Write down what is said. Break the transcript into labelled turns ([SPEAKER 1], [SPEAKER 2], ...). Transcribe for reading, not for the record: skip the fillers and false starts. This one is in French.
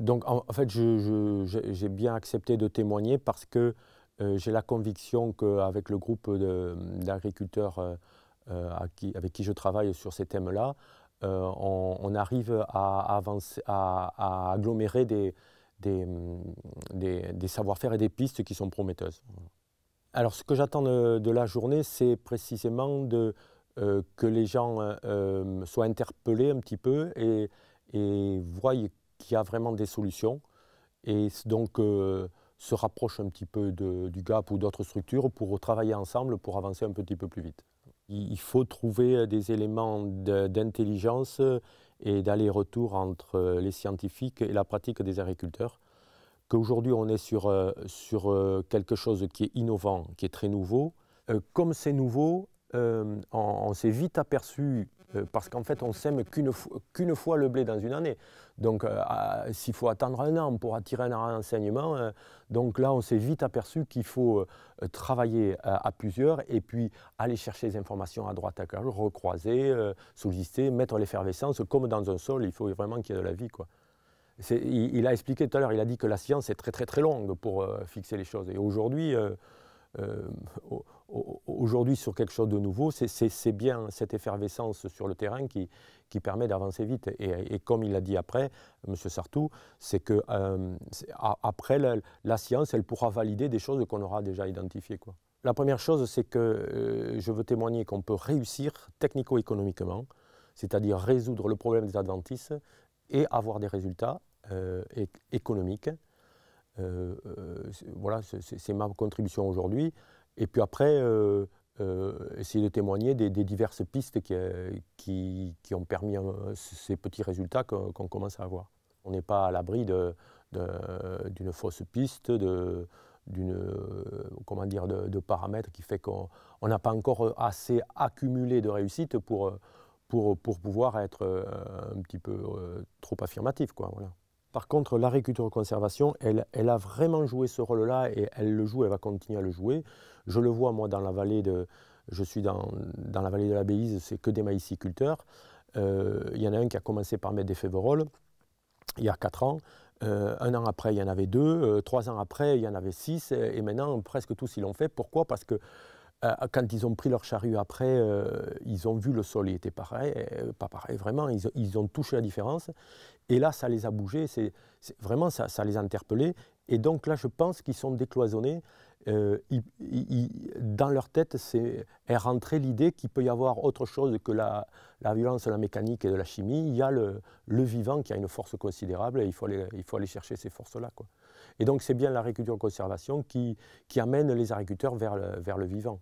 [SPEAKER 1] Donc en fait, j'ai bien accepté de témoigner parce que j'ai la conviction qu'avec le groupe d'agriculteurs avec qui je travaille sur ces thèmes-là, on arrive à avancer, à agglomérer des savoir-faire et des pistes qui sont prometteuses. Alors ce que j'attends de la journée, c'est précisément que les gens soient interpellés un petit peu et voient qu'il y a vraiment des solutions et donc se rapprochent un petit peu du GAP ou d'autres structures pour travailler ensemble pour avancer un petit peu plus vite. Il faut trouver des éléments d'intelligence et d'aller-retour entre les scientifiques et la pratique des agriculteurs. Qu'aujourd'hui on est sur quelque chose qui est innovant, qui est très nouveau. Comme c'est nouveau, on s'est vite aperçu, parce qu'en fait on sème qu'une fois le blé dans une année. Donc s'il faut attendre un an pour attirer un renseignement, donc là on s'est vite aperçu qu'il faut travailler à plusieurs et puis aller chercher les informations à droite à gauche, recroiser, solliciter, mettre l'effervescence. Comme dans un sol, il faut vraiment qu'il y ait de la vie, quoi. Il a expliqué tout à l'heure, il a dit que la science est très très très longue pour fixer les choses. Et aujourd'hui, sur quelque chose de nouveau, c'est bien cette effervescence sur le terrain qui permet d'avancer vite. Et comme il l'a dit après, M. Sartou, c'est que après, la science, elle pourra valider des choses qu'on aura déjà identifiées, quoi. La première chose, c'est que je veux témoigner qu'on peut réussir technico-économiquement, c'est-à-dire résoudre le problème des adventices et avoir des résultats économiques. Voilà, c'est ma contribution aujourd'hui. Et puis après, essayer de témoigner des diverses pistes qui ont permis ces petits résultats qu'on commence à avoir. On n'est pas à l'abri d'une fausse piste, de paramètres qui fait qu'on n'a pas encore assez accumulé de réussite pour pouvoir être un petit peu trop affirmatif, quoi, voilà. Par contre, l'agriculture-conservation, elle a vraiment joué ce rôle-là et elle le joue, elle va continuer à le jouer. Je le vois, moi, dans la vallée je suis dans la vallée de la Béise, c'est que des maïsiculteurs. Il y en a un qui a commencé par mettre des féveroles il y a 4 ans. Un an après, il y en avait 2. 3 ans après, il y en avait 6. Et maintenant, presque tous, ils l'ont fait. Pourquoi? Parce que quand ils ont pris leur charrue après, ils ont vu le sol, il était pareil, pas pareil vraiment, ils ont touché la différence. Et là, ça les a bougés, vraiment, ça les a interpellés. Et donc là, je pense qu'ils sont décloisonnés. Dans leur tête, est rentrée l'idée qu'il peut y avoir autre chose que la violence de la mécanique et de la chimie. Il y a le vivant qui a une force considérable et il faut aller chercher ces forces-là, quoi. Et donc c'est bien l'agriculture-conservation qui amène les agriculteurs vers le vivant.